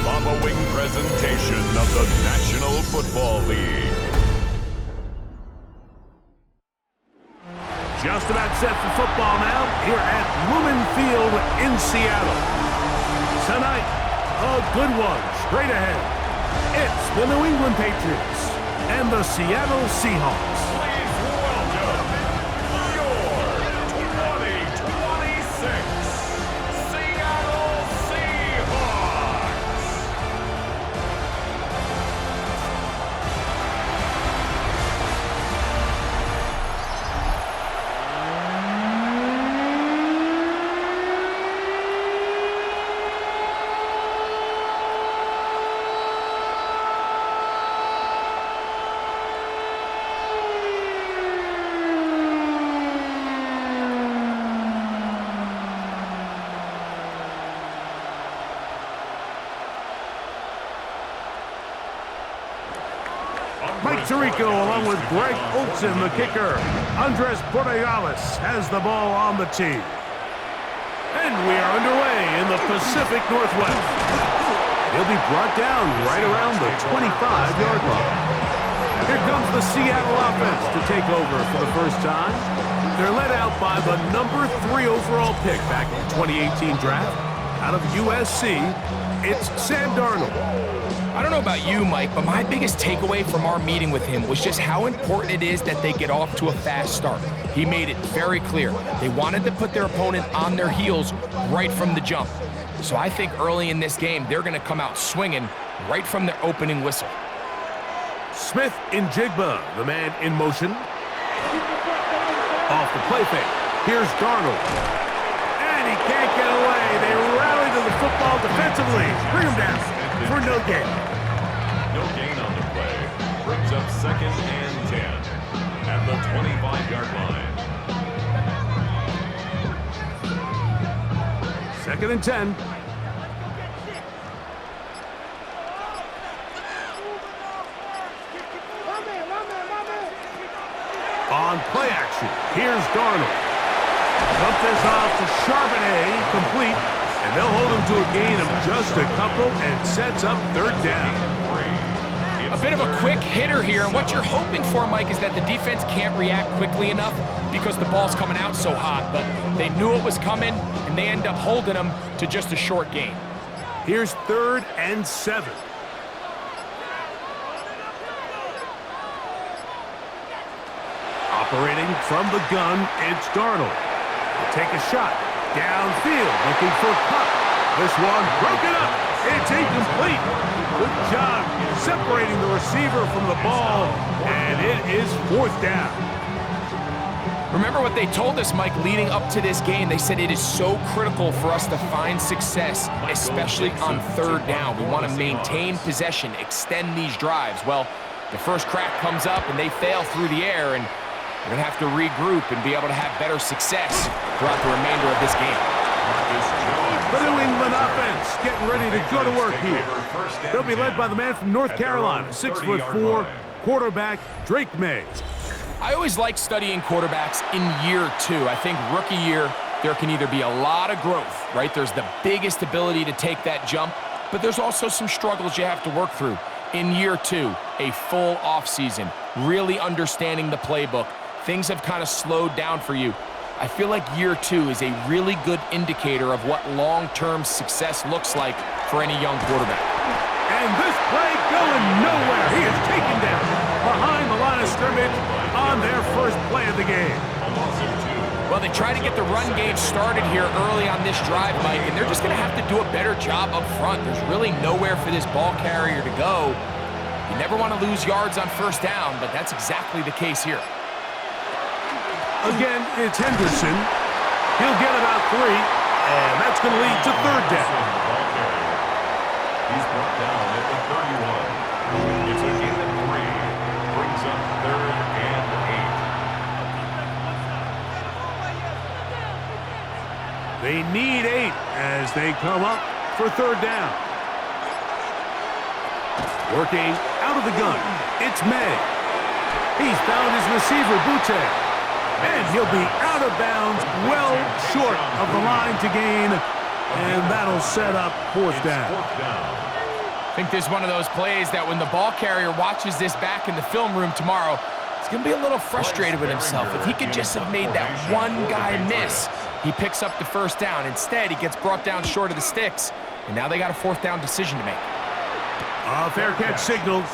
following presentation of the National Football League. Just about set for football now here at Lumen Field in Seattle. Tonight, a good one straight ahead. It's the New England Patriots and the Seattle Seahawks. Please welcome your 2026 Seattle Seahawks. Mike Tirico along with Greg Olsen, the kicker. Andres Borregales has the ball on the tee. And we are underway in the Pacific Northwest. He'll be brought down right around the 25-yard line. Here comes the Seattle offense to take over for the first time. They're led out by the number 3 overall pick back in the 2018 draft. Out of USC, it's Sam Darnold. I don't know about you, Mike, but my biggest takeaway from our meeting with him was just how important it is that they get off to a fast start. He made it very clear. They wanted to put their opponent on their heels right from the jump. So I think early in this game, they're going to come out swinging right from their opening whistle. Smith in Jigba, the man in motion. Off the play fake. Here's Darnold. And he can't get away. They rally to the football defensively. Bring him down for no gain. No gain on the play. Brings up 2nd and 10 at the 25-yard line. 2nd and 10. On play action, here's Darnold. Dump this off to Charbonnet, complete, and they'll hold him to a gain of just a couple and sets up 3rd down. A bit of a quick hitter here, and what you're hoping for, Mike, is that the defense can't react quickly enough because the ball's coming out so hot, but they knew it was coming, and they end up holding them to just a short gain. Here's 3rd and 7. Operating from the gun, it's Darnold. He'll take a shot. Downfield, looking for Cup. This one broken up. It's incomplete. Good job separating the receiver from the ball, and it is 4th down. Remember what they told us, Mike, leading up to this game. They said it is so critical for us to find success, especially on 3rd down. We want to maintain possession, extend these drives. Well, the first crack comes up, and they fail through the air, and we're going to have to regroup and be able to have better success throughout the remainder of this game. The New England offense getting ready to go to work here. They'll be led by the man from North Carolina, 6'4", quarterback Drake May. I always like studying quarterbacks in year 2. I think rookie year, there can either be a lot of growth, right? There's the biggest ability to take that jump, but there's also some struggles you have to work through. In year 2, a full offseason, really understanding the playbook. Things have kind of slowed down for you. I feel like year 2 is a really good indicator of what long-term success looks like for any young quarterback. And this play going nowhere. He is taken down behind the line of scrimmage on their first play of the game. Well, they try to get the run game started here early on this drive, Mike, and they're just going to have to do a better job up front. There's really nowhere for this ball carrier to go. You never want to lose yards on 1st down, but that's exactly the case here. Again, it's Henderson. He'll get about 3, and that's going to lead to 3rd down. He's brought down at the 31. It's a gain of 3. Brings up 3rd and 8. They need 8 as they come up for 3rd down. Working out of the gun, it's May. He's found his receiver, Butte. And he'll be out of bounds, well short of the line to gain. And that'll set up 4th down. think this is one of those plays that when the ball carrier watches this back in the film room tomorrow, he's going to be a little frustrated with himself. If he could just have made that one guy miss, he picks up the first down. Instead, he gets brought down short of the sticks, and now they got a fourth down decision to make. A fair catch signaled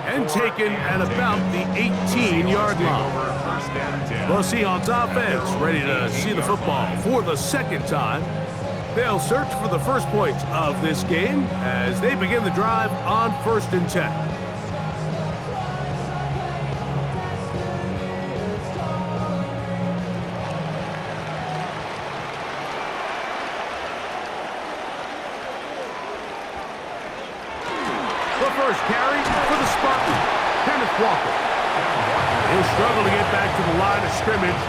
and taken at about the 18-yard line. The Seahawks offense ready to see the football for the second time. They'll search for the first points of this game as they begin the drive on 1st and 10. First carry for the Spartan, Kenneth Walker. He'll struggle to get back to the line of scrimmage.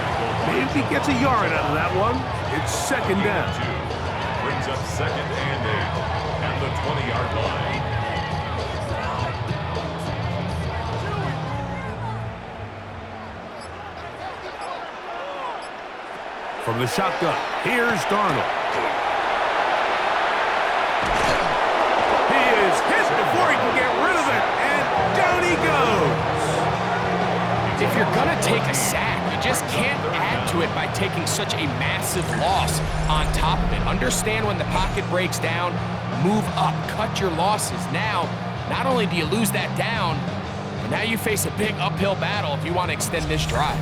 Maybe he gets a yard out of that one. It's second down. Brings up 2nd and 8 at the 20-yard line. From the shotgun, here's Darnold. Before he can get rid of it, and down he goes. If you're going to take a sack, you just can't add to it by taking such a massive loss on top of it. Understand when the pocket breaks down, move up, cut your losses. Now, not only do you lose that down, but now you face a big uphill battle if you want to extend this drive.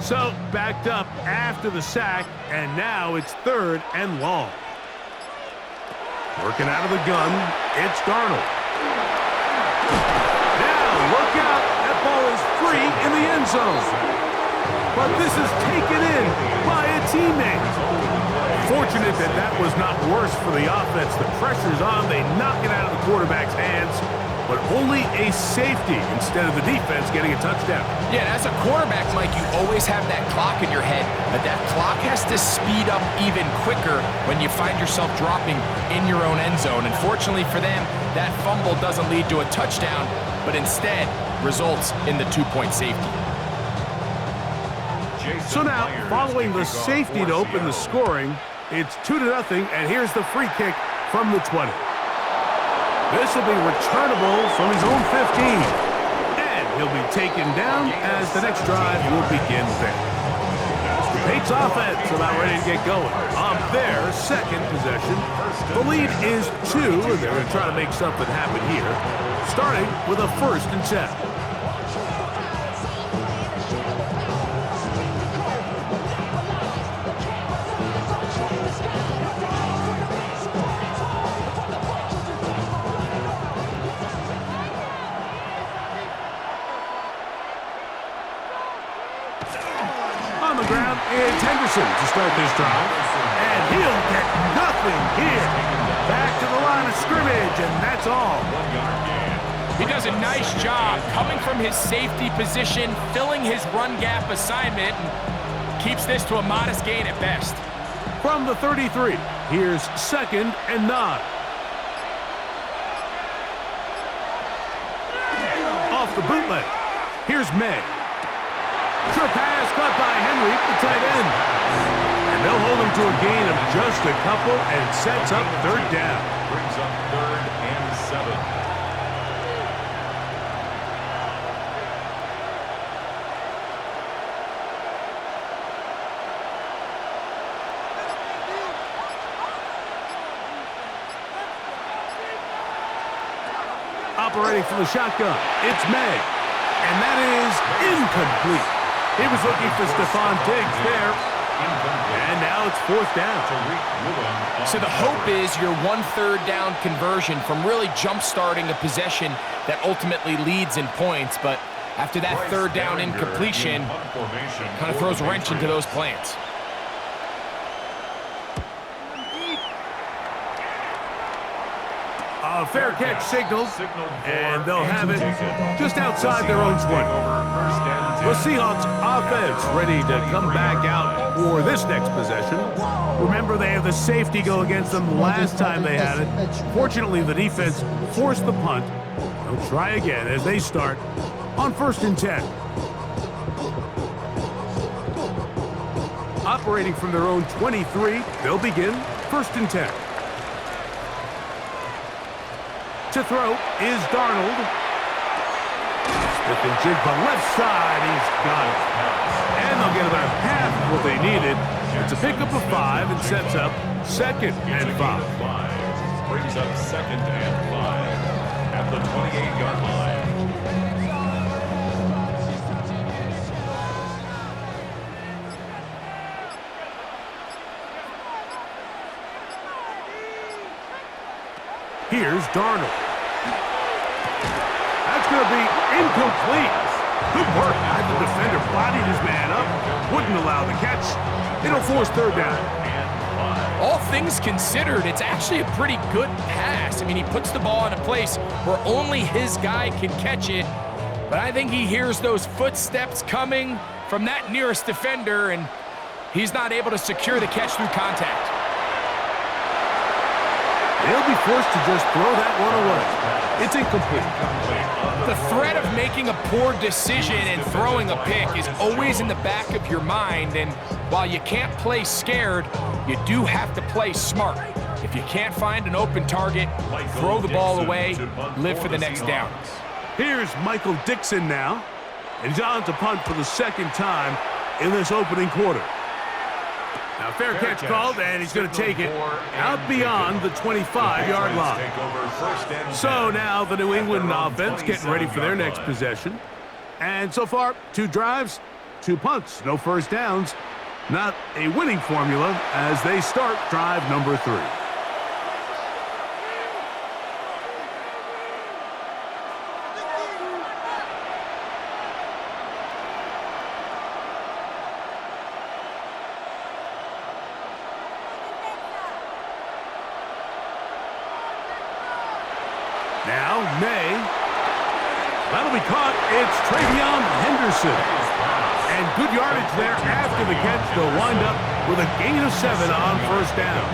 So, backed up after the sack, and now it's 3rd and long. Working out of the gun, it's Darnold. Now, look out. That ball is free in the end zone. But this is taken in by a teammate. Fortunate that that was not worse for the offense. The pressure's on. They knock it out of the quarterback's hands. But only a safety instead of the defense getting a touchdown. Yeah, and as a quarterback, Mike, you always have that clock in your head, but that clock has to speed up even quicker when you find yourself dropping in your own end zone. And fortunately for them, that fumble doesn't lead to a touchdown, but instead results in the 2-point safety. So now, following the safety to open the scoring, it's 2-0, and here's the free kick from the 20. This will be returnable from his own 15. And he'll be taken down as the next drive will begin there. The Patriots offense about ready to get going on their second possession. The lead is 2, and they're going to try to make something happen here, starting with a 1st and 10. On the ground, it's Henderson to start this drive. And he'll get nothing here. Back to the line of scrimmage, and that's all. He does a nice job coming from his safety position, filling his run gap assignment, and keeps this to a modest gain at best. From the 33, here's 2nd and 9. Off the bootleg, here's May. Short pass caught by Henry, the tight end. And they'll hold him to a gain of just a couple and sets up 3rd down. Brings up 3rd and 7. Operating from the shotgun, it's May. And that is incomplete. He was looking for Stephon Diggs there. And now it's 4th down. So the hope is your 1/3 down conversion from really jump-starting a possession that ultimately leads in points. But after that 3rd down incompletion, kind of throws a wrench into those plans. A fair catch signals, and they'll have it just outside their own 20. The Seahawks offense ready to come back out for this next possession. Remember, they have the safety go against them last time they had it. Fortunately, the defense forced the punt. They'll try again as they start on 1st and 10. Operating from their own 23, they'll begin 1st and 10. To throw is Darnold. Smith and Jigba left side, he's got it. And they'll get about half what they needed. It's a pickup of 5 and sets up 2nd and 5. Brings up 2nd and 5 at the 28-yard line. Here's Darnold. That's going to be incomplete. Good work. The defender bodied his man up, wouldn't allow the catch. It'll force 3rd down. All things considered, it's actually a pretty good pass. I mean, he puts the ball in a place where only his guy can catch it. But I think he hears those footsteps coming from that nearest defender, and he's not able to secure the catch through contact. They'll be forced to just throw that one away. It's incomplete. The threat of making a poor decision and throwing a pick is always in the back of your mind, and while you can't play scared, you do have to play smart. If you can't find an open target, throw the ball away, live for the next down. Here's Michael Dixon now, and he's on to punt for the 2nd time in this opening quarter. Now, fair catch called, and he's going to take it out beyond the 25-yard line. So now the New England offense getting ready for their next possession. And so far, 2 drives, 2 punts, no first downs. Not a winning formula as they start drive number 3. Now, May. That'll be caught. It's Travion Henderson. And good yardage there after the catch. They'll wind up with a gain of 7 on 1st down.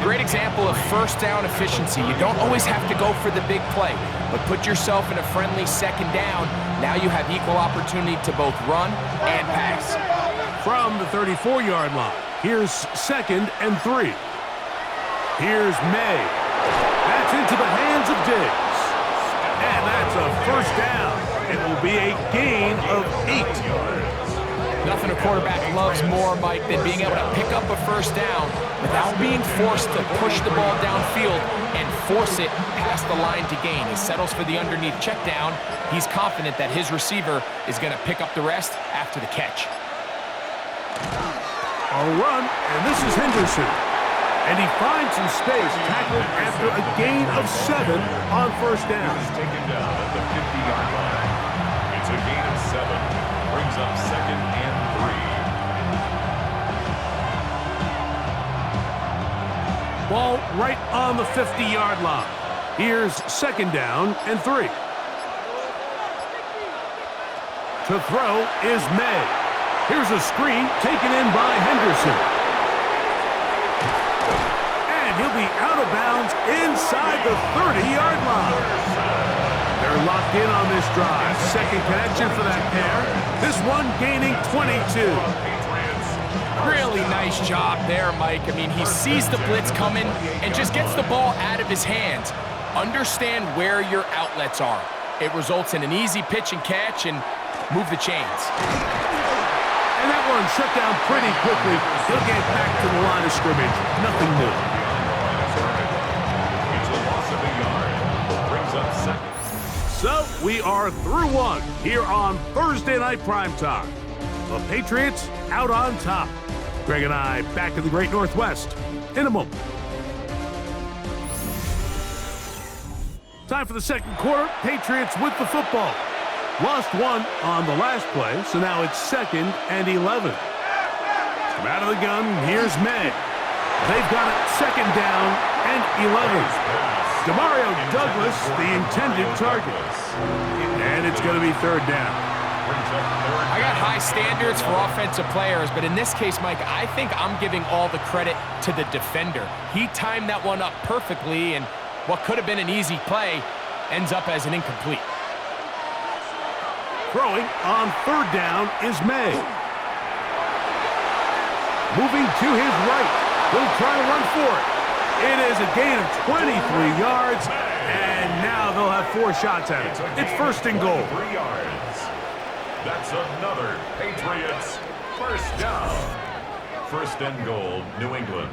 Great example of first down efficiency. You don't always have to go for the big play, but put yourself in a friendly 2nd down. Now you have equal opportunity to both run and pass. From the 34-yard line, here's 2nd and 3. Here's May. That's into the hands of Diggs. And that's a 1st down. It will be a gain of 8. Nothing a quarterback loves more, Mike, than being able to pick up a 1st down without being forced to push the ball downfield and force it past the line to gain. He settles for the underneath check down. He's confident that his receiver is going to pick up the rest after the catch. A run, and this is Henderson. And he finds some space, tackled after a gain of 7 on 1st down. He's taken down at the 50-yard line. It's a gain of 7. Brings up 2nd and 3. Ball right on the 50-yard line. Here's 2nd down and 3. To throw is May. Here's a screen taken in by Henderson. He'll be out of bounds inside the 30-yard line. They're locked in on this drive. 2nd connection for that pair. This one gaining 22. Really nice job there, Mike. I mean, he sees the blitz coming and just gets the ball out of his hands. Understand where your outlets are. It results in an easy pitch and catch and move the chains. And that one shut down pretty quickly. He'll get back to the line of scrimmage. Nothing new. So, we are through one here on Thursday Night Primetime. The Patriots out on top. Greg and I back in the Great Northwest in a moment. Time for the 2nd quarter. Patriots with the football. Lost 1 on the last play, so now it's 2nd and 11. From out of the gun, here's May. They've got it 2nd down and 11. Demario Douglas, the intended target. And it's going to be 3rd down. I got high standards for offensive players, but in this case, Mike, I think I'm giving all the credit to the defender. He timed that one up perfectly, and what could have been an easy play ends up as an incomplete. Throwing on third down is May. Moving to his right. He'll try to run for it. It is a gain of 23 yards, and now they'll have 4 shots at it. It's first and goal. 3 yards. That's another Patriots first down. First and goal, New England.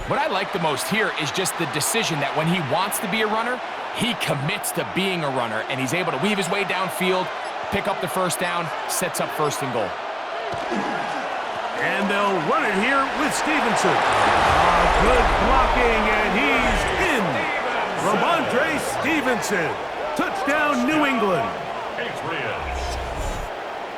What I like the most here is just the decision that when he wants to be a runner, he commits to being a runner, and he's able to weave his way downfield, pick up the first down, sets up first and goal. And they'll run it here with Stevenson. Good blocking, and he's in. Ramondre Stevenson. Touchdown, New England. Patriots.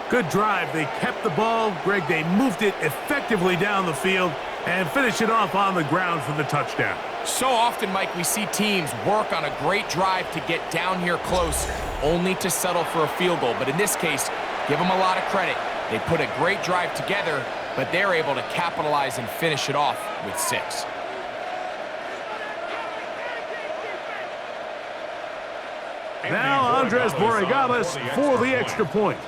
Good drive. They kept the ball. Greg, they moved it effectively down the field and finish it off on the ground for the touchdown. So often, Mike, we see teams work on a great drive to get down here close, only to settle for a field goal. But in this case, give them a lot of credit. They put a great drive together, but they're able to capitalize and finish it off with 6. Now Andres Borregales for the extra point.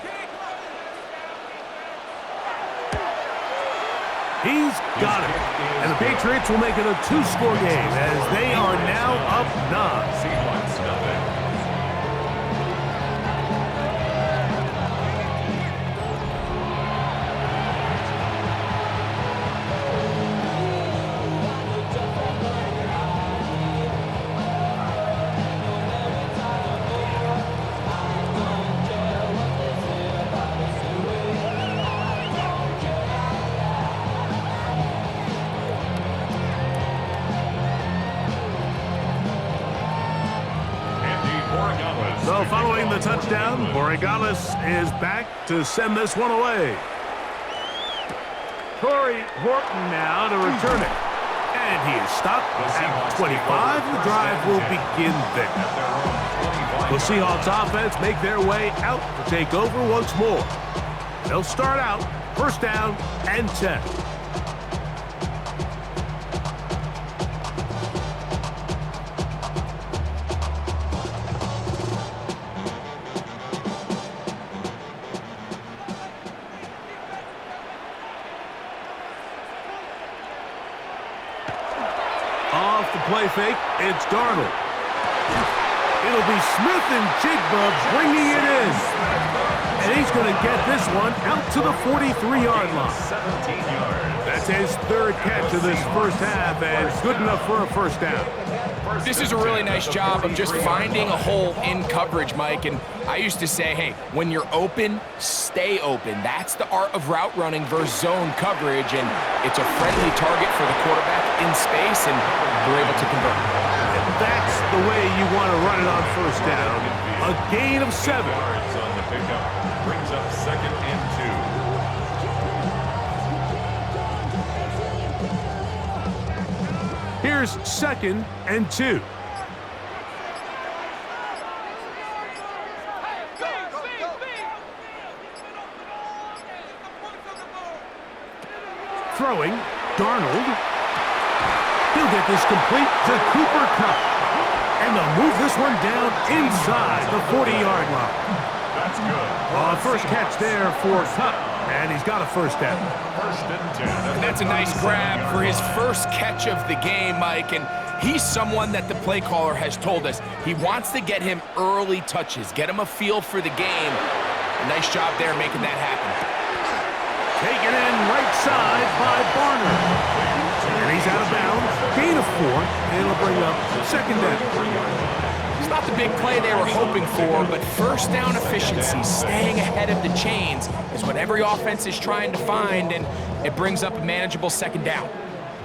He's got it. And the Patriots will make it a 2-score game as they are now up 9. Seahawks nothing. So following the touchdown, Borregales is back to send this one away. Torrey Horton now to return it. And he is stopped at 25. The drive will begin there. The Seahawks offense make their way out to take over once more. They'll start out first down and 10. Off the play fake, it's Darnold. It'll be Smith and Jigba bringing it in. And he's going to get this one out to the 43-yard line. 17 yards. That's his third catch of this first half, and good enough for a first down. This is a really nice job of just finding a hole in coverage, Mike. And I used to say, hey, when you're open, stay open. That's the art of route running versus zone coverage, and it's a friendly target for the quarterback in space, and they're able to convert. And that's the way you want to run it on first down. A gain of 7. Yards on the pickup. Brings up second and 2. Here's second and 2. Throwing, Darnold. He'll get this complete to Cooper Kupp. And they'll move this one down inside the 40-yard line. That's good. First catch there for Kupp, and he's got a first down. First and 10. That's a nice grab for his first catch of the game, Mike, and he's someone that the play caller has told us he wants to get him early touches, get him a feel for the game. A nice job there making that happen. Taken in right side by Barner. And he's out of bounds. Gain of 4, and it'll bring up second down. It's not the big play they were hoping for, but first down efficiency, staying ahead of the chains, is what every offense is trying to find, and it brings up a manageable second down.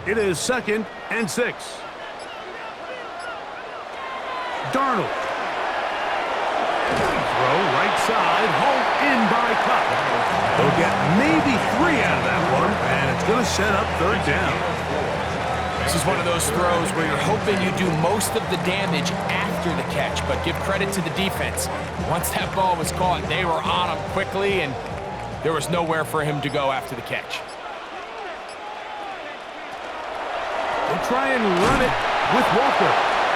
It is second and 6. Darnold. Throw right side, hauled in by Kupp. They'll get maybe 3 out of that one, and it's going to set up third down. This is one of those throws where you're hoping you do most of the damage after the catch, but give credit to the defense. Once that ball was caught, they were on him quickly, and there was nowhere for him to go after the catch. They try and run it with Walker,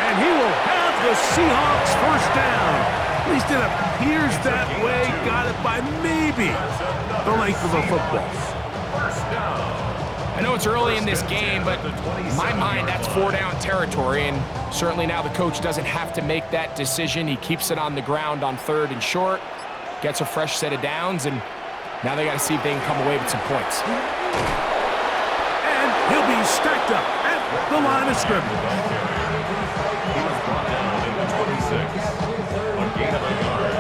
and he will have the Seahawks first down. At least it appears that way. Got it by maybe the length of a football. I know it's early in this game, but in my mind, that's 4-down territory, and certainly now the coach doesn't have to make that decision. He keeps it on the ground on 3rd and short, gets a fresh set of downs, and now they got to see if they can come away with some points. And he'll be stacked up at the line of scrimmage. He was brought down in the 26. A gain of a yard.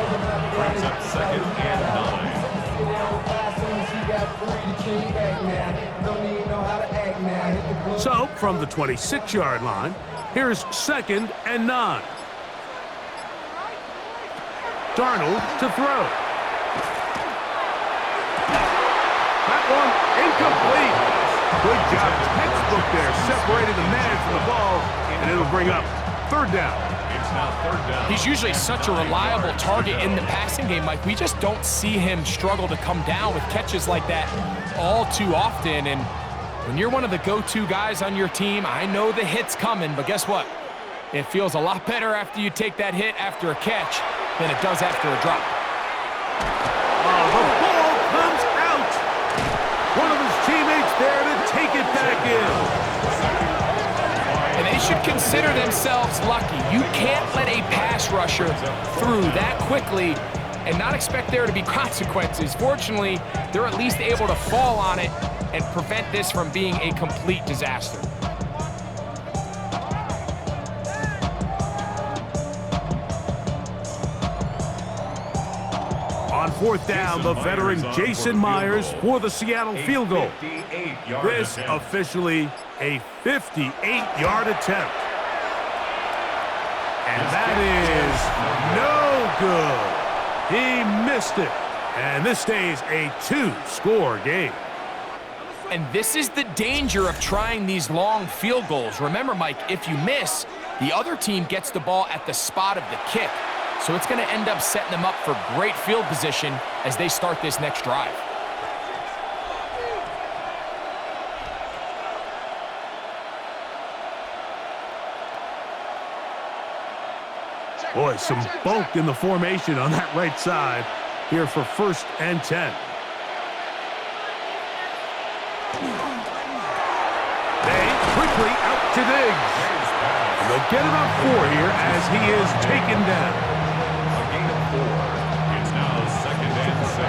Brings up 2nd and 9. So, from the 26-yard line, here's 2nd and 9. Darnold to throw. That one incomplete. Good job. Textbook there, separating the man from the ball, and it'll bring up 3rd down. It's now 3rd down. He's usually such a reliable target in the passing game, Mike. We just don't see him struggle to come down with catches like that all too often. And when you're one of the go-to guys on your team, I know the hit's coming, but guess what? It feels a lot better after you take that hit after a catch than it does after a drop. Oh, the ball comes out. One of his teammates there to take it back in. And they should consider themselves lucky. You can't let a pass rusher through that quickly and not expect there to be consequences. Fortunately, they're at least able to fall on it and prevent this from being a complete disaster. On 4th down, the veteran Jason Myers for the Seattle field goal. This officially a 58-yard attempt. And that is no good. He missed it. And this stays a 2-score game. And this is the danger of trying these long field goals. Remember, Mike, if you miss, the other team gets the ball at the spot of the kick. So it's going to end up setting them up for great field position as they start this next drive. Boy, some bulk in the formation on that right side here for 1st and 10. They quickly out to Diggs. And they'll get about 4 here as he is taken down. A gain of 4. It's now 2nd and 6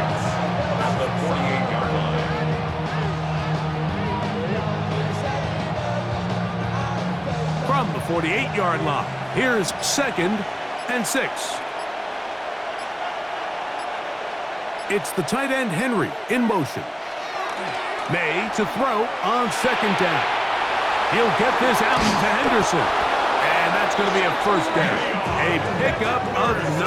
at the 48-yard line. From the 48-yard line, here's 2nd and 6. It's the tight end Henry in motion. May to throw on 2nd down. He'll get this out to Henderson. And that's going to be a 1st down. A pickup of 9.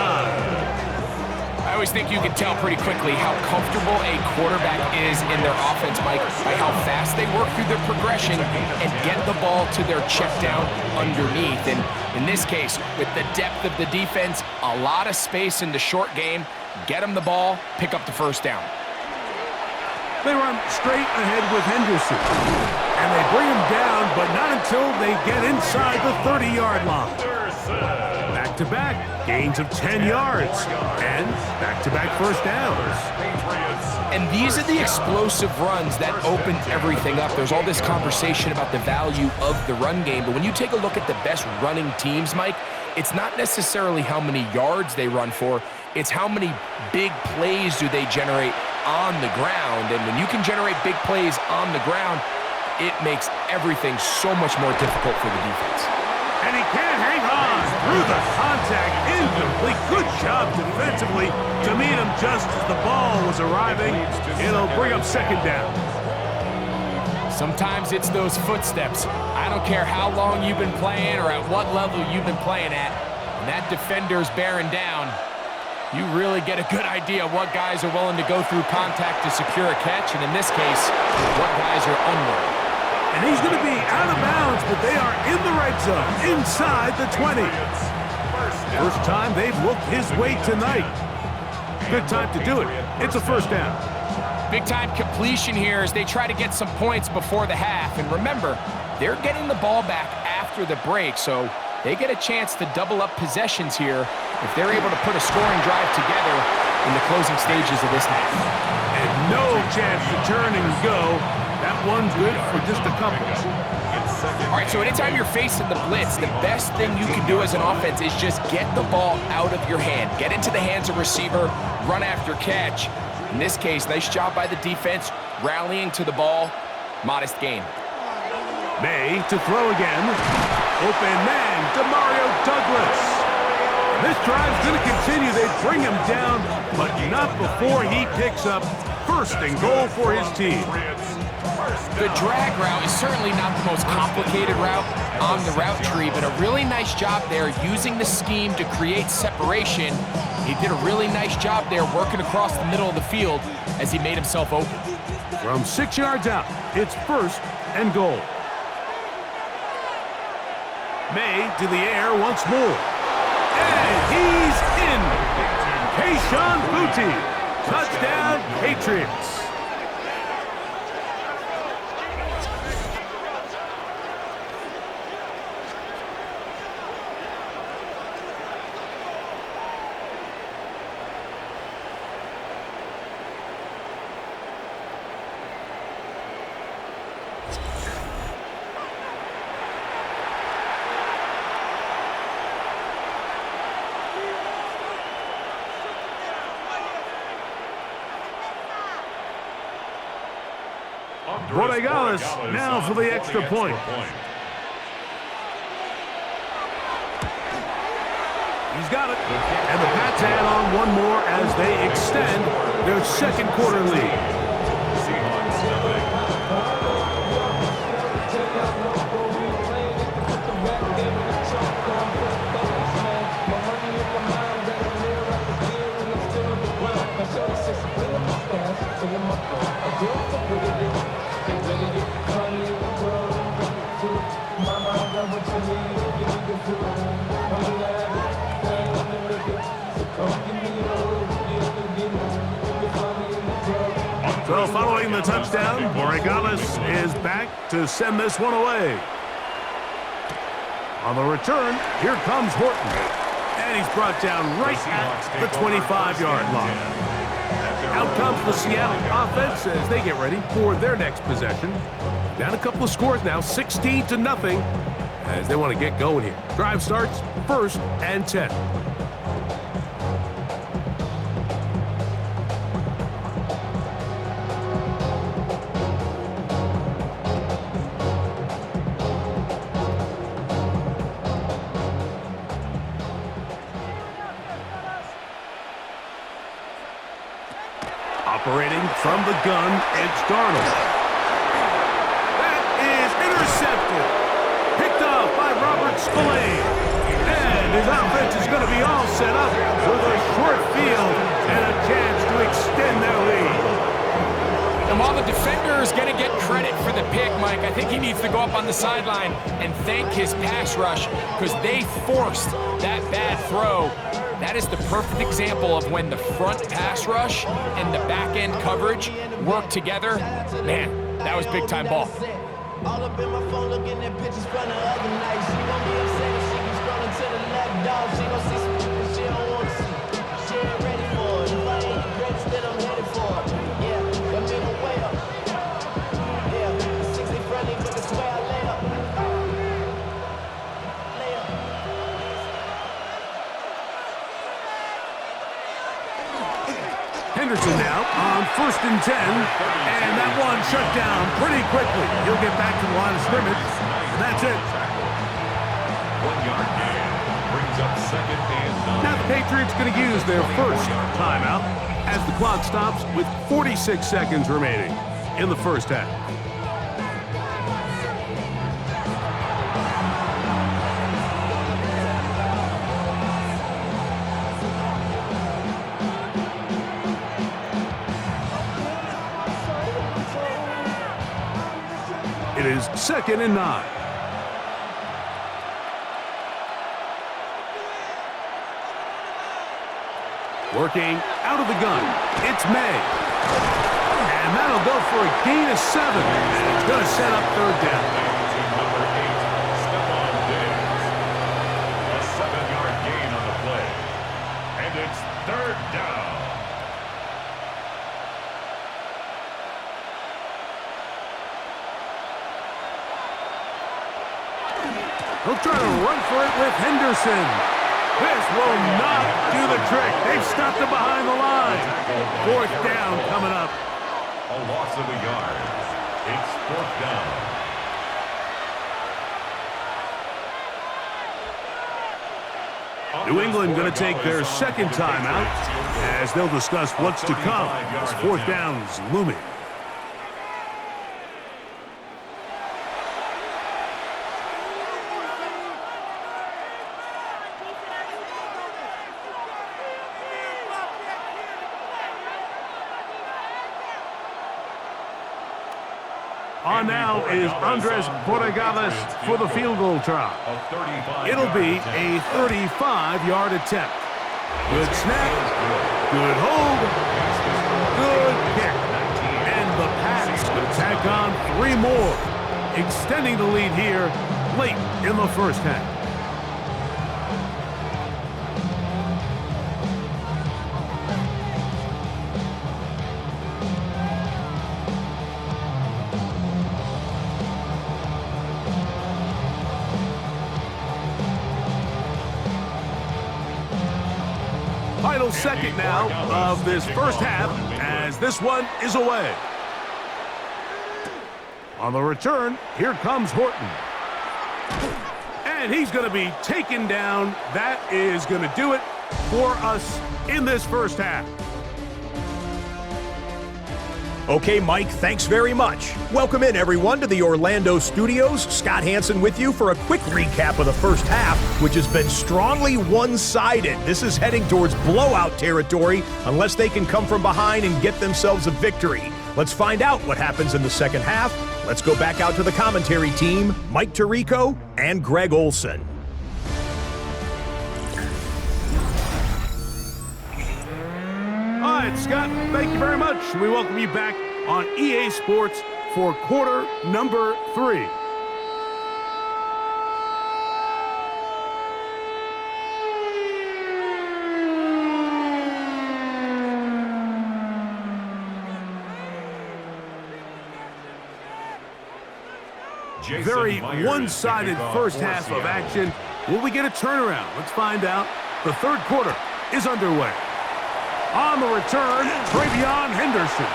I always think you can tell pretty quickly how comfortable a quarterback is in their offense, Mike, by how fast they work through their progression and get the ball to their check down underneath. And in this case, with the depth of the defense, a lot of space in the short game, get them the ball, pick up the 1st down. They run straight ahead with Henderson. And they bring him down, but not until they get inside the 30-yard line. Back-to-back gains of 10 yards. And back-to-back 1st downs. And these are the explosive runs that open everything up. There's all this conversation about the value of the run game, but when you take a look at the best running teams, Mike, it's not necessarily how many yards they run for, it's how many big plays do they generate on the ground. And when you can generate big plays on the ground, it makes everything so much more difficult for the defense. And he can't hang on through the contact. Incomplete. Good job defensively to meet him just as the ball was arriving. It'll bring up 2nd down. Sometimes it's those footsteps. I don't care how long you've been playing or at what level you've been playing at. When that defender's bearing down, you really get a good idea of what guys are willing to go through contact to secure a catch, and in this case, what guys are unwilling. And he's going to be out of bounds, but they are in the red zone, inside the 20. First time they've looked his way tonight. Good time to do it. It's a first down. Big-time completion here as they try to get some points before the half. And remember, they're getting the ball back after the break, so they get a chance to double up possessions here if they're able to put a scoring drive together in the closing stages of this half. And no chance to turn and go. That one's good for just a couple. All right, so anytime you're facing the blitz, the best thing you can do as an offense is just get the ball out of your hand. Get into the hands of receiver, run after catch. In this case, nice job by the defense, rallying to the ball. Modest gain. May to throw again. Open man, DeMario Douglas. This drive's going to continue. They bring him down, but not before he picks up first and goal for his team. The drag route is certainly not the most complicated route on the route tree, but a really nice job there using the scheme to create separation. He did a really nice job there working across the middle of the field as he made himself open. From 6 yards out, it's first and goal. May to the air once more. And he's in. Kayshon Boutte. Touchdown, Patriots. Borregales now for the extra point. He's got it. And the Pats add on one more as they extend their second quarter lead. Seahawks nothing. So following the touchdown, Borregales is back to send this one away. On the return, here comes Horton. And he's brought down right at the 25-yard line. Out comes the Seattle offense as they get ready for their next possession. Down a couple of scores now, 16-0, as they want to get going here. Drive starts first and 10. Operating from the gun, it's Darnold. That is intercepted. Picked off by Robert Spillane. And his offense is going to be all set up with a short field and a chance to extend their lead. And while the defender is going to get credit for the pick, Mike, I think he needs to go up on the sideline and thank his pass rush because they forced that bad throw. That is the perfect example of when the front pass rush and the back end coverage work together. Man, that was big time ball. All up in my phone looking at pictures from the other night. She gon' be upset if she keeps scrolling to the left, dog. She gon' see some people she don't want to see. She ain't ready for it. If I ain't the greatest, then I'm headed for it. Yeah, got me the way up. Yeah, 60 friendly, but it's where I lay up. Lay up. Henderson now on first and 10, and that one shut down pretty quickly. He'll get back to the line of scrimmage, and that's it. 1 yard gain brings up second and 9. Now the Patriots going to use their first timeout as the clock stops with 46 seconds remaining in the first half. It is 2nd and 9. Working out of the gun, it's May. And that'll go for a gain of 7. And it's going to set up 3rd down. Number 8, Stephon Diggs. A 7-yard gain on the play. And it's 3rd down. He'll try to run for it with Henderson. This will not do the trick. They've stopped him behind the line. 4th down coming up. A loss of a yard. It's 4th down. New England going to take their 2nd timeout as they'll discuss what's to come as 4th down's looming. On now is Andres Borregales for the field goal try. It'll be a 35-yard attempt. Good snap, good hold, good kick. And the Pats will tack on 3 more, extending the lead here late in the first half. Final second now of this first half as this one is away. On the return, here comes Horton. And he's going to be taken down. That is going to do it for us in this first half. Okay, Mike, thanks very much. Welcome in, everyone, to the Orlando studios. Scott Hansen with you for a quick recap of the first half, which has been strongly one-sided. This is heading towards blowout territory unless they can come from behind and get themselves a victory. Let's find out what happens in the second half. Let's go back out to the commentary team, Mike Tirico and Greg Olson. All right, Scott, thank you very much. We welcome you back on EA Sports for quarter number 3. Very one-sided first half of action. Will we get a turnaround? Let's find out. The 3rd quarter is underway. On the return, Travion Henderson.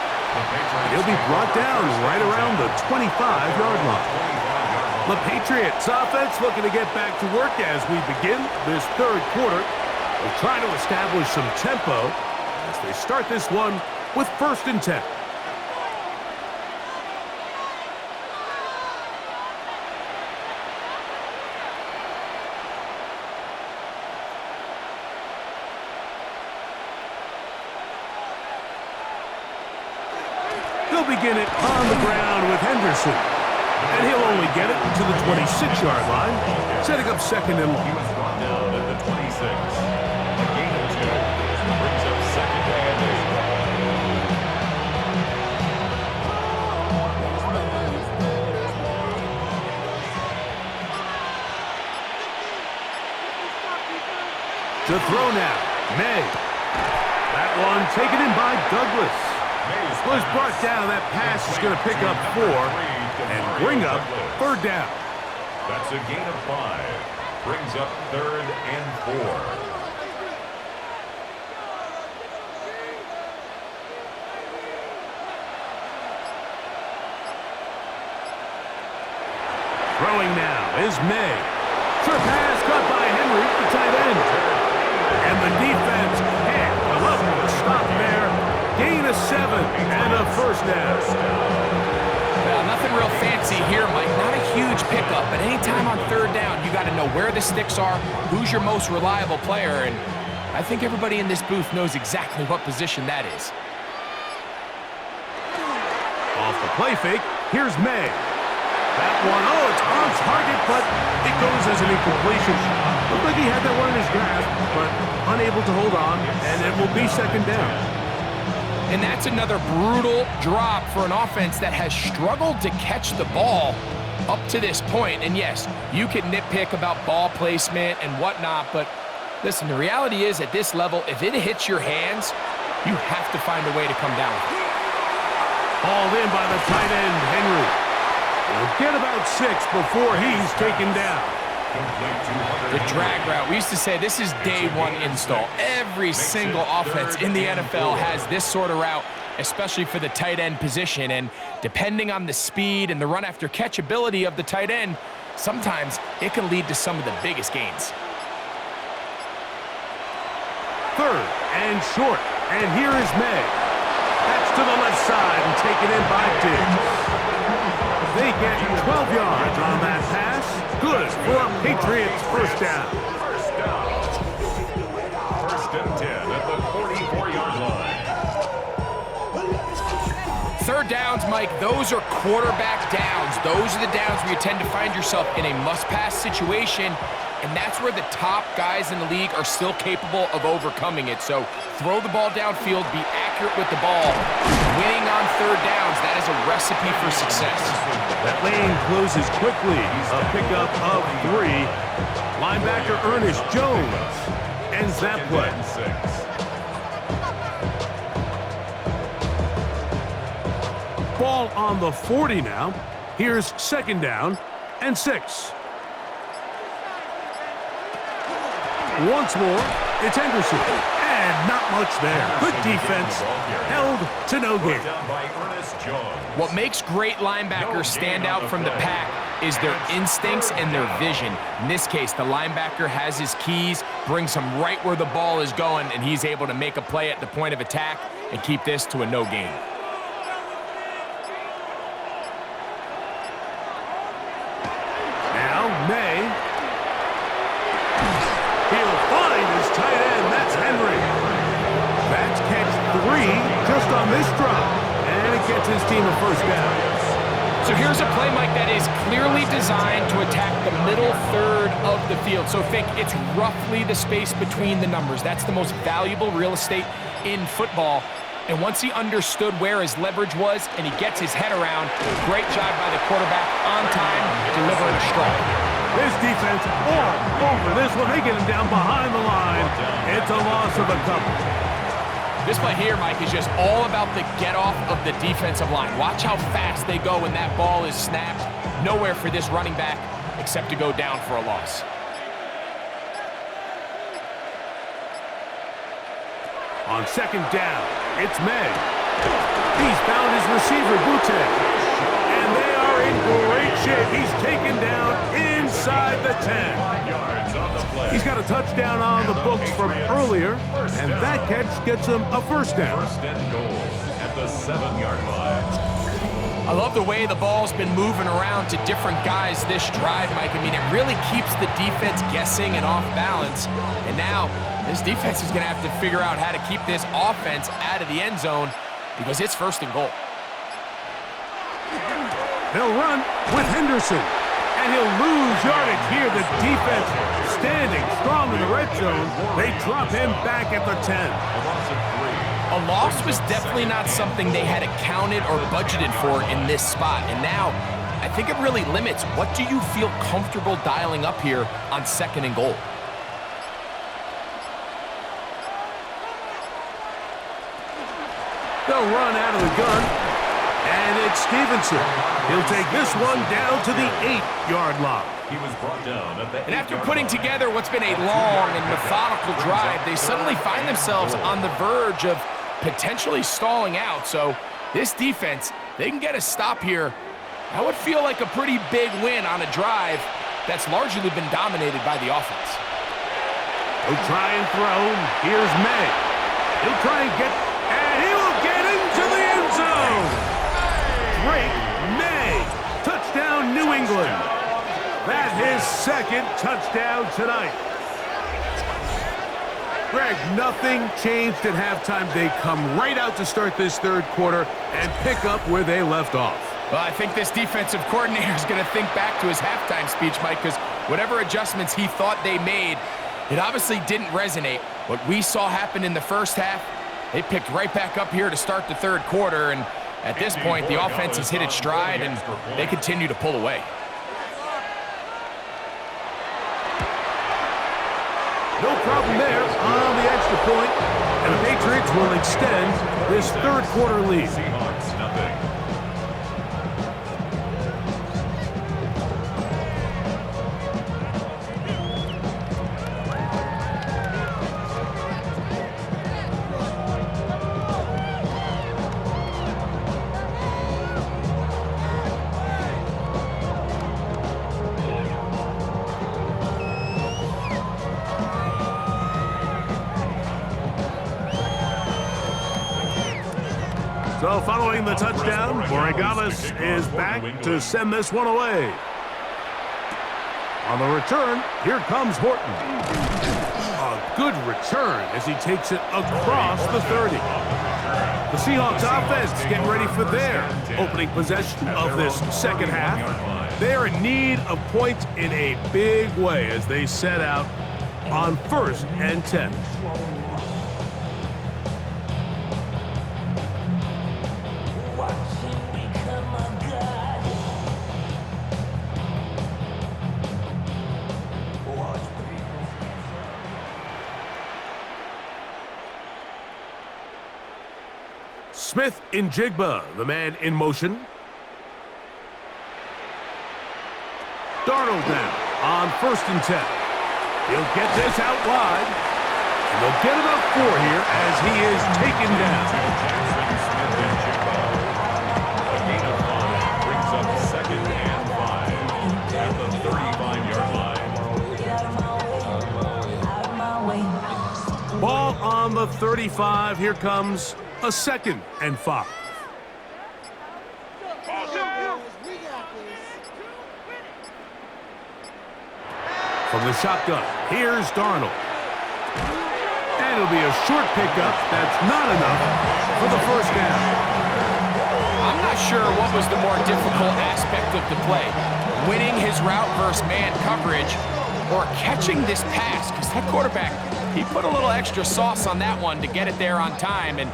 He'll be brought down right around the 25-yard line. The Patriots offense looking to get back to work as we begin this 3rd quarter. They'll try to establish some tempo as they start this one with 1st and 10. They'll begin it on the ground with Henderson. And he'll only get it to the 26-yard line, setting up 2nd and long. He was brought down at the 26. A gain of 2 brings up 2nd and 8. To throw now, May. That one taken in by Douglas. Was brought down. That pass is going to pick up 4 and bring up 3rd down. That's a gain of 5. Brings up 3rd and 4. Throwing now is May. Short pass caught by Henry, the tight end. And the defense can't come up with a stop there. Gain of 7 and a 1st down. Well, nothing real fancy here, Mike. Not a huge pickup, but anytime on 3rd down, you got to know where the sticks are, who's your most reliable player, and I think everybody in this booth knows exactly what position that is. Off the play fake, here's May. That one, oh, it's on target, but it goes as an incompletion. Looked like he had that one in his grasp, but unable to hold on, and it will be second down. And that's another brutal drop for an offense that has struggled to catch the ball up to this point. And yes, you can nitpick about ball placement and whatnot, but listen, the reality is at this level, if it hits your hands, you have to find a way to come down. Hauled in by the tight end, Henry. He'll get about 6 before he's taken down. The drag route, we used to say this is day one install. Every single offense in the NFL has this sort of route, especially for the tight end position. And depending on the speed and the run after catch ability of the tight end, sometimes it can lead to some of the biggest gains. Third and short, and here is May. That's to the left side and taken in by Diggs. They get 12 yards on that pass. Good for a Patriots first down. First and 10 at the 44-yard line. Third downs, Mike, those are quarterback downs. Those are the downs where you tend to find yourself in a must-pass situation, and that's where the top guys in the league are still capable of overcoming it. So throw the ball downfield, be accurate with the ball. Winning on third downs, that is a recipe for success. That lane closes quickly. A pickup of 3. Linebacker Ernest Jones ends that play. Ball on the 40 now. Here's second down and 6. Once more, it's Henderson. And not much there. Good defense. Held to no gain. What makes great linebackers stand out from the pack is their instincts and their vision. In this case, the linebacker has his keys, brings him right where the ball is going, and he's able to make a play at the point of attack and keep this to a no gain. Now, May. He'll find his tight end. That's Henry. That's catch 3 just on this drop. And it gets his team a first down. So here's a play, Mike, that is clearly designed to attack the middle third of the field. So think it's roughly the space between the numbers. That's the most valuable real estate in football. And once he understood where his leverage was and he gets his head around, great job by the quarterback on time, delivering a strike. This defense all over this one. They get him down behind the line. It's a loss of a couple. This play here, Mike, is just all about the get-off of the defensive line. Watch how fast they go when that ball is snapped. Nowhere for this running back except to go down for a loss. On second down, it's May. He's found his receiver, Butte. And they are in great shape. He's taken down inside the 10. He's got a touchdown on the books from earlier, and that catch gets him a first down. First and goal at the 7-yard line. I love the way the ball's been moving around to different guys this drive, Mike. I mean, it really keeps the defense guessing and off balance. And now, this defense is going to have to figure out how to keep this offense out of the end zone because it's first and goal. They'll run with Henderson, and he'll lose yardage here. The defense standing strong in the red zone. They drop him back at the 10. A loss was definitely not something they had accounted or budgeted for in this spot. And now, I think it really limits what do you feel comfortable dialing up here on second and goal. They'll run out of the gun, and it's Stevenson. He'll take this one down to the 8-yard line. He was brought down at the And after putting together what's been a long and methodical drive, they suddenly find themselves on the verge of potentially stalling out. So this defense, they can get a stop here. That would feel like a pretty big win on a drive that's largely been dominated by the offense. He'll try and throw. Here's May. He'll try and get, and he will get into the end zone. Drake May. Touchdown, New England. That's his second touchdown tonight. Greg, nothing changed at halftime. They come right out to start this third quarter and pick up where they left off. Well, I think this defensive coordinator is going to think back to his halftime speech, Mike, because whatever adjustments he thought they made, it obviously didn't resonate. What we saw happen in the first half, they picked right back up here to start the third quarter, and at this point, the offense has hit its stride, and they continue to pull away. No problem there on the extra point, and the Patriots will extend this third quarter lead. Seahawks, nothing. So following the touchdown, Borregales is back to send this one away. On the return, here comes Horton. A good return as he takes it across the 30. The Seahawks offense getting ready for their opening possession of this second half. They're in need of points in a big way as they set out on 1st and 10. Smith in Jigba, the man in motion. Darnold now on 1st and 10. He'll get this out wide. And they'll get about 4 here as he is taken down. Smith and Jigba. A gain of 5 brings up 2nd and 5 at the 35-yard line. Ball on the 35. Here comes a 2nd and 5. From the shotgun, here's Darnold. And it'll be a short pickup. That's not enough for the first down. I'm not sure what was the more difficult aspect of the play, winning his route versus man coverage or catching this pass, because that quarterback, he put a little extra sauce on that one to get it there on time, and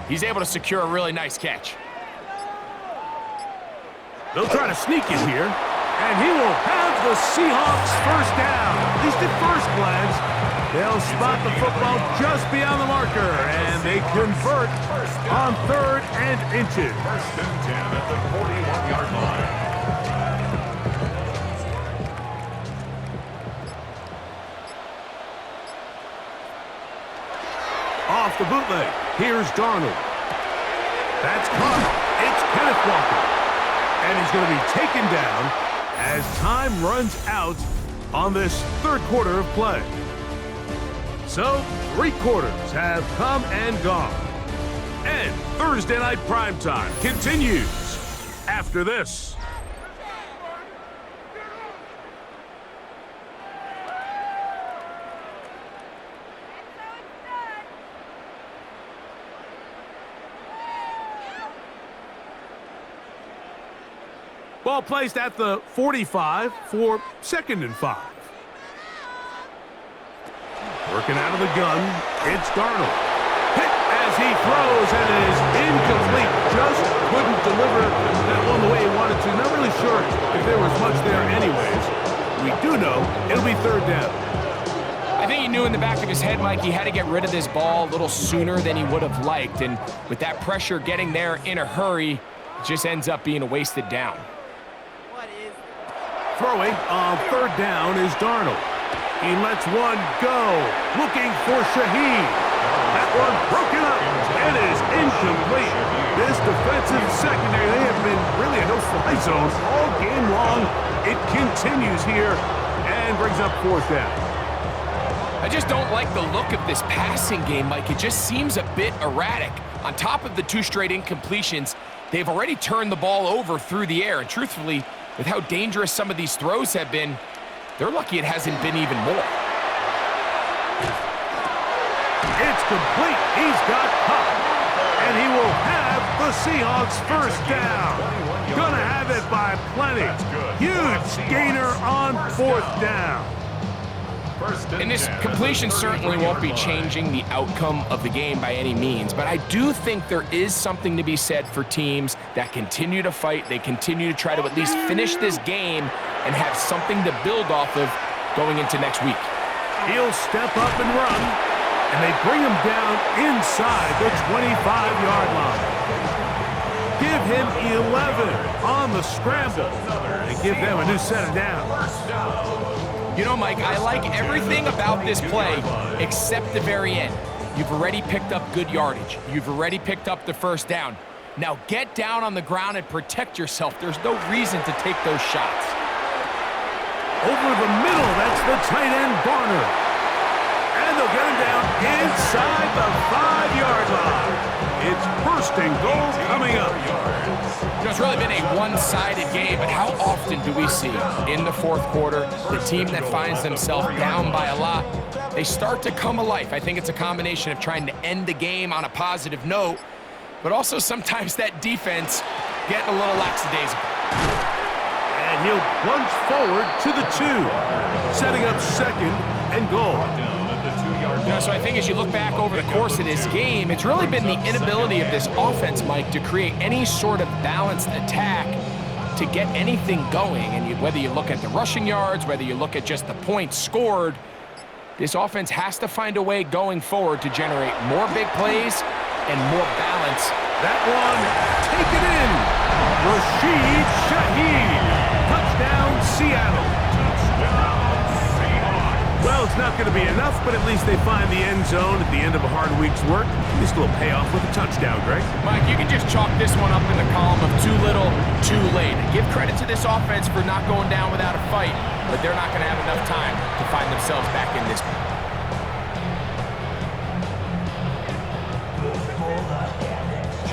he's able to secure a really nice catch. They'll try to sneak it here, and he will have the Seahawks first down. At least at first glance, they'll spot the football just beyond the marker, and they convert on 3rd and inches. 1st and 10 at the 41-yard line. Off the bootleg, here's Darnold. That's caught. It's Kenneth Walker. And he's going to be taken down as time runs out on this third quarter of play. So, 3 quarters have come and gone. And Thursday Night Primetime continues after this. Ball placed at the 45 for 2nd and 5. Working out of the gun, it's Darnold. Hit as he throws, and it is incomplete. Just couldn't deliver that one the way he wanted to. Not really sure if there was much there anyways. We do know it'll be 3rd down. I think he knew in the back of his head, Mike, he had to get rid of this ball a little sooner than he would have liked, and with that pressure getting there in a hurry, it just ends up being a wasted down. Throwing on 3rd down is Darnold. He lets one go, looking for Shaheed. That one broken up and is incomplete. This defensive secondary, they have been really a no-fly zone all game long. It continues here and brings up 4th down. I just don't like the look of this passing game, Mike. It just seems a bit erratic. On top of the 2 straight incompletions, they've already turned the ball over through the air, and truthfully, with how dangerous some of these throws have been, they're lucky it hasn't been even more. It's complete. He's got caught. And he will have the Seahawks first down. Gonna have it by plenty. Huge gainer on fourth down. And this completion certainly won't be changing the outcome of the game by any means, but I do think there is something to be said for teams that continue to fight. They continue to try to at least finish this game and have something to build off of going into next week. He'll step up and run, and they bring him down inside the 25-yard line. Give him 11 on the scramble and give them a new set of downs. You know, Mike, I like everything about this play except the very end. You've already picked up good yardage. You've already picked up the first down. Now get down on the ground and protect yourself. There's no reason to take those shots. Over the middle, that's the tight end, Barner. And they'll get him down inside the 5-yard line. It's first and goal coming up. You know, it's really been a one-sided game, but how often do we see in the fourth quarter the team that finds themselves down by a lot, they start to come alive? I think it's a combination of trying to end the game on a positive note, but also sometimes that defense getting a little lackadaisical. And he'll plunge forward to the 2, setting up second and goal. You know, so I think as you look back over the course of this game, it's really been the inability of this offense, Mike, to create any sort of balanced attack to get anything going. And whether you look at the rushing yards, whether you look at just the points scored, this offense has to find a way going forward to generate more big plays and more balance. That one, taken in. Rashid Shaheed. Touchdown, Seattle. Well, it's not going to be enough, but at least they find the end zone at the end of a hard week's work. This will pay off with a touchdown, Greg. Mike, you can just chalk this one up in the column of too little, too late. Give credit to this offense for not going down without a fight, but they're not going to have enough time to find themselves back in this one.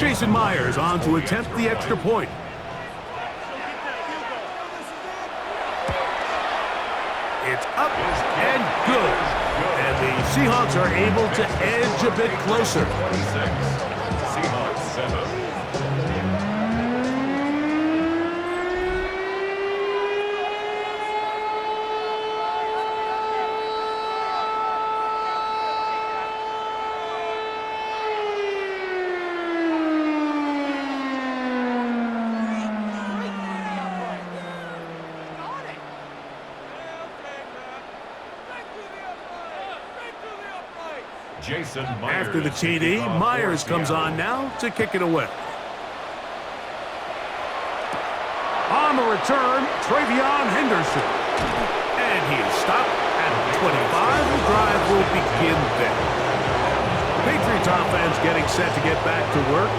Jason Myers on to attempt the extra point. It's up and good. And the Seahawks are able to edge a bit closer. Seahawks 7. After the TD, Myers comes on now to kick it away. On the return, Travion Henderson. And he is stopped at the 25. The drive will begin there. Patriots offense getting set to get back to work.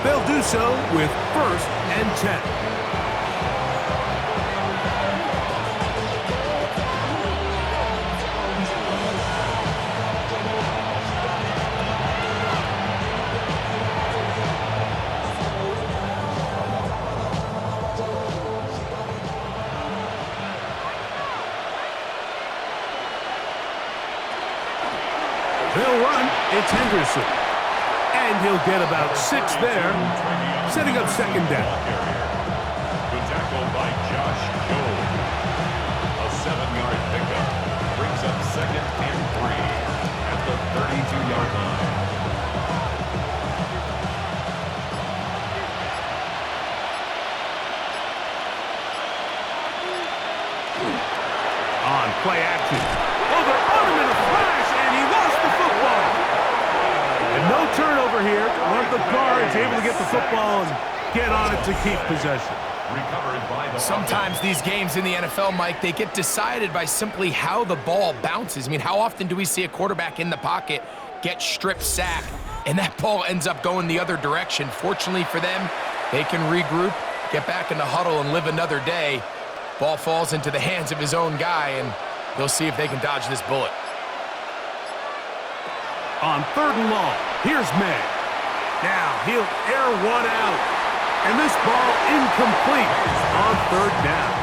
They'll do so with 1st and 10. They'll run. It's Henderson. And he'll get about 6 there, setting up second down. Good tackle by Josh Jobe. A 7-yard pickup brings up 2nd and 3 at the 32-yard line. On play action. Oh, they're on him in a flash, and he lost the football. And no turnover here. One of the guards able to get the football and get on it to keep possession. Sometimes these games in the NFL, Mike, they get decided by simply how the ball bounces. I mean, how often do we see a quarterback in the pocket get strip sacked, and that ball ends up going the other direction? Fortunately for them, they can regroup, get back in the huddle, and live another day. Ball falls into the hands of his own guy, and they'll see if they can dodge this bullet. On 3rd and long, here's May. Now he'll air one out. And this ball incomplete on 3rd down.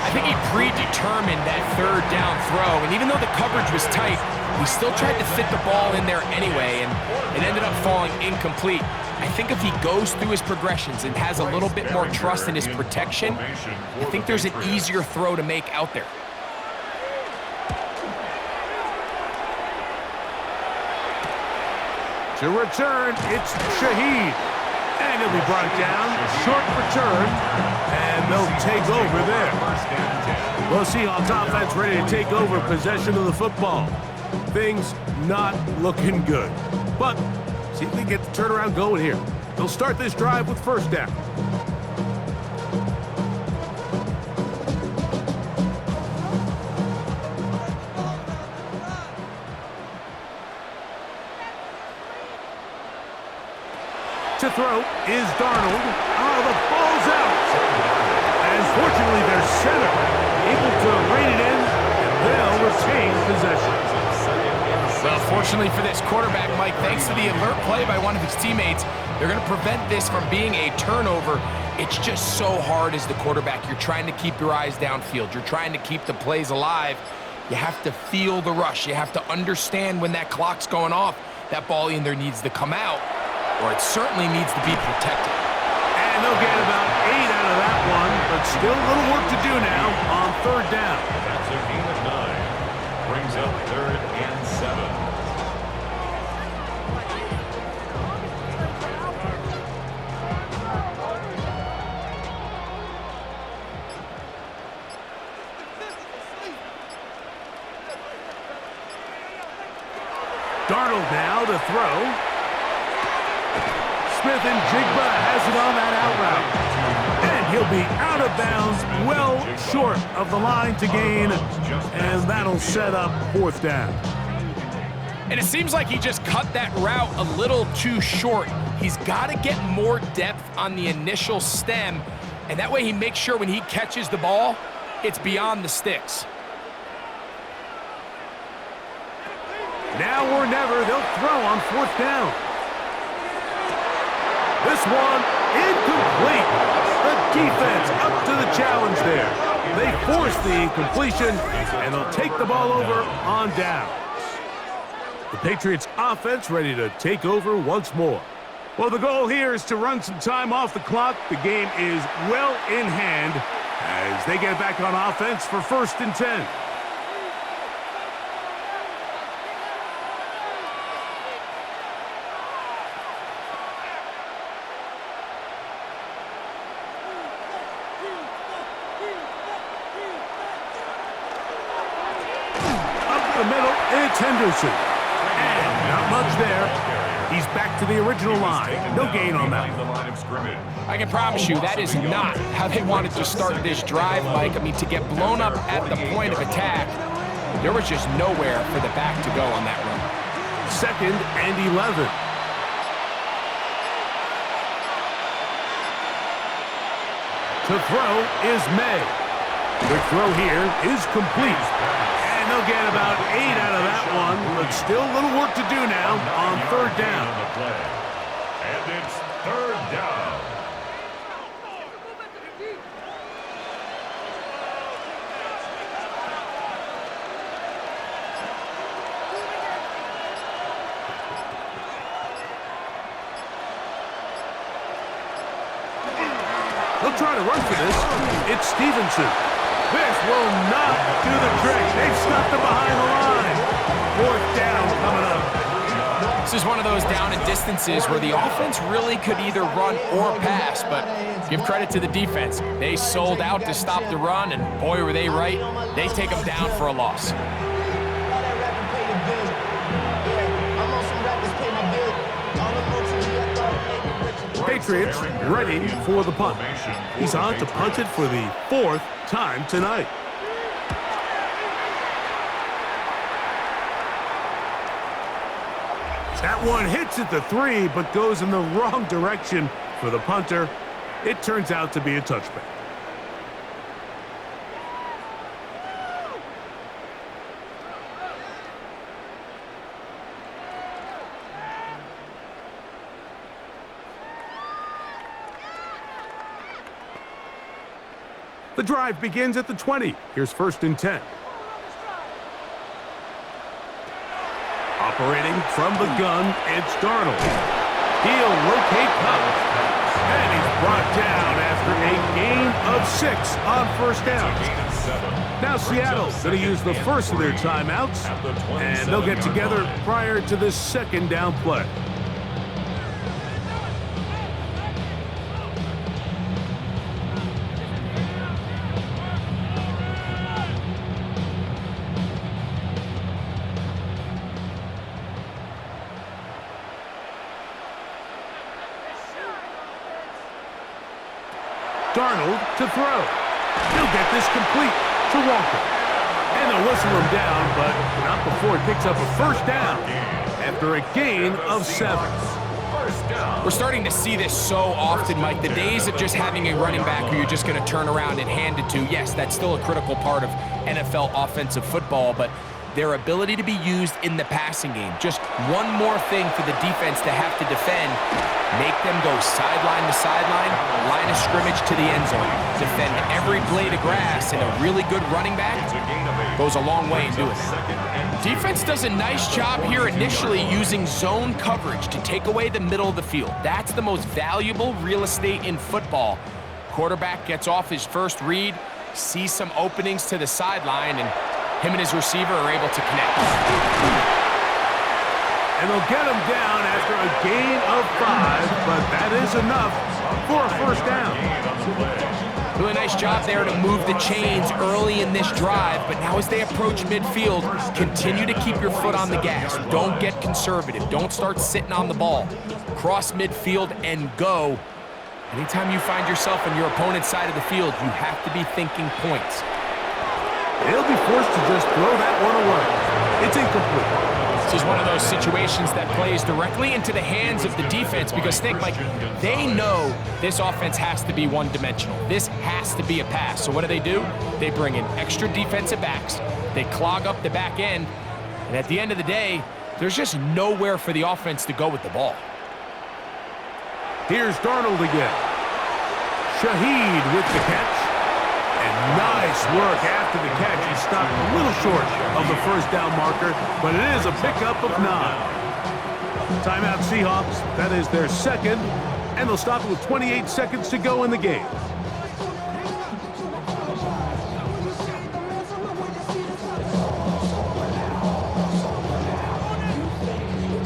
I I think he predetermined that third down throw, and even though the coverage was tight, he still tried to fit the ball in there anyway, and it ended up falling incomplete. I think if he goes through his progressions and has a little bit more trust in his protection, I think there's an easier throw to make out there. To return, it's Shaheed. And he'll be brought down. Short return. And they'll take over there. Well, Seahawks offense ready to take over possession of the football. Things not looking good. But see if they get the turnaround going here. They'll start this drive with first down. To throw is Darnold. Oh, the ball's out. And fortunately, their center able to rein it in, and they'll retain possession. Well, fortunately for this quarterback, Mike, thanks to the alert play by one of his teammates, they're going to prevent this from being a turnover. It's just so hard as the quarterback. You're trying to keep your eyes downfield. You're trying to keep the plays alive. You have to feel the rush. You have to understand when that clock's going off. That ball either needs to come out, or it certainly needs to be protected. And they'll get about 8 out of that one, but still a little work to do now on third down. That's a gain of 9. Brings up 3rd and 7. Darnold now to throw. Smith and Jigba has it on that out route. And he'll be out of bounds, well short of the line to gain, and that'll set up fourth down. And it seems like he just cut that route a little too short. He's got to get more depth on the initial stem, and that way he makes sure when he catches the ball, it's beyond the sticks. Now or never, they'll throw on fourth down. This one, incomplete. The defense up to the challenge there. They force the incompletion, and they'll take the ball over on downs. The Patriots offense ready to take over once more. Well, the goal here is to run some time off the clock. The game is well in hand as they get back on offense for 1st and 10. The middle, it's Henderson. And not much there. He's back to the original line. No gain on that. I can promise you that is not how they wanted to start this drive, Mike. I mean, to get blown up at the point of attack, there was just nowhere for the back to go on that run. 2nd and 11. To throw is May. The throw here is complete. And they'll get about 8 out of that one, but still a little work to do now on third down. And it's 3rd down. They'll try to run for this. It's Stevenson. This will not do the trick. They've stopped him behind the line. 4th down coming up. This is one of those down and distances where the offense really could either run or pass, but give credit to the defense. They sold out to stop the run, and boy, were they right. They take them down for a loss. Patriots ready for the punt. He's on to punt it for the 4th time tonight. That one hits at the 3, but goes in the wrong direction for the punter. It turns out to be a touchback. The drive begins at the 20. Here's 1st and 10. Operating from the gun, it's Darnold. He'll locate Cup. And he's brought down after a gain of 6 on 1st down. Now Seattle's going to use the first of their timeouts, and they'll get together prior to this 2nd down play. Darnold to throw. He'll get this complete to Walker. And they'll whistle him down, but not before he picks up a 1st down after a gain of 7. We're starting to see this so often, Mike. The days of just having a running back who you're just going to turn around and hand it to, yes, that's still a critical part of NFL offensive football, but their ability to be used in the passing game. Just one more thing for the defense to have to defend. Make them go sideline to sideline, line of scrimmage to the end zone. Defend every blade of grass, and a really good running back goes a long way in doing that. Defense does a nice job here initially using zone coverage to take away the middle of the field. That's the most valuable real estate in football. Quarterback gets off his first read, sees some openings to the sideline, and him and his receiver are able to connect. And they'll get him down after a gain of 5, but that is enough for a 1st down. Really nice job there to move the chains early in this drive, but now as they approach midfield, continue to keep your foot on the gas. Don't get conservative. Don't start sitting on the ball. Cross midfield and go. Anytime you find yourself on your opponent's side of the field, you have to be thinking points. He'll be forced to just throw that one away. It's incomplete. This is one of those situations that plays directly into the hands of the defense because think, Mike, they know this offense has to be one-dimensional. This has to be a pass. So what do? They bring in extra defensive backs. They clog up the back end. And at the end of the day, there's just nowhere for the offense to go with the ball. Here's Darnold again. Shaheed with the catch. And nice work after the catch. He stopped a little short of the 1st down marker, but it is a pickup of 9. Timeout Seahawks. That is their 2nd, and they'll stop it with 28 seconds to go in the game.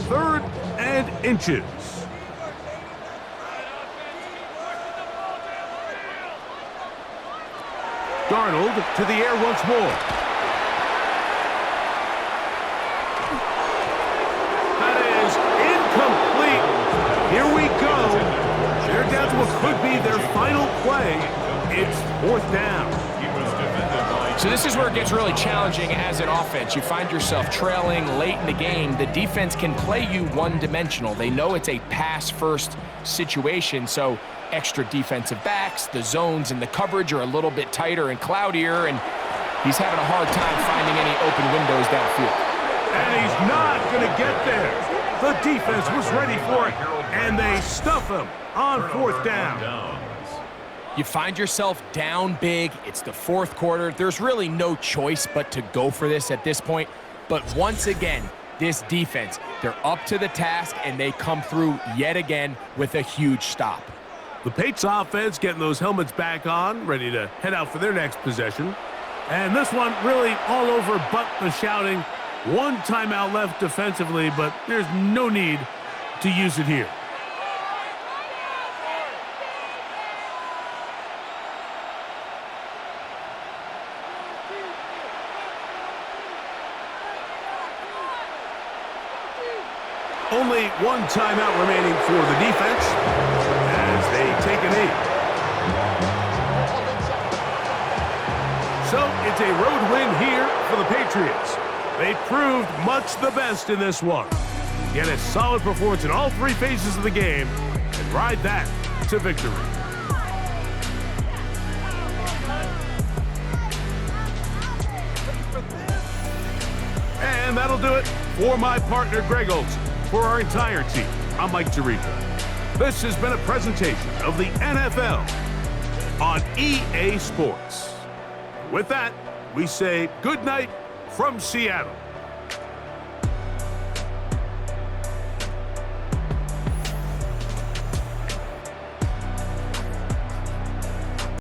Third and inches. Darnold to the air once more. That is incomplete. Here we go. They're down to what could be their final play. It's 4th down. So this is where it gets really challenging as an offense. You find yourself trailing late in the game. The defense can play you one-dimensional. They know it's a pass-first situation, so extra defensive backs, the zones and the coverage are a little bit tighter and cloudier, and he's having a hard time finding any open windows downfield. And he's not going to get there. The defense was ready for it, and they stuff him on 4th down. You find yourself down big. It's the 4th quarter. There's really no choice but to go for this at this point. But once again, this defense, they're up to the task, and they come through yet again with a huge stop. The Patriots offense getting those helmets back on, ready to head out for their next possession. And this one really all over but the shouting. One timeout left defensively, but there's no need to use it here. Only one timeout remaining for the defense as they take a knee. So it's a road win here for the Patriots. They proved much the best in this one. Get a solid performance in all 3 phases of the game and ride that to victory. And that'll do it for my partner, Greg Olson. For our entire team, I'm Mike Tirico. This has been a presentation of the NFL on EA Sports. With that, we say good night from Seattle.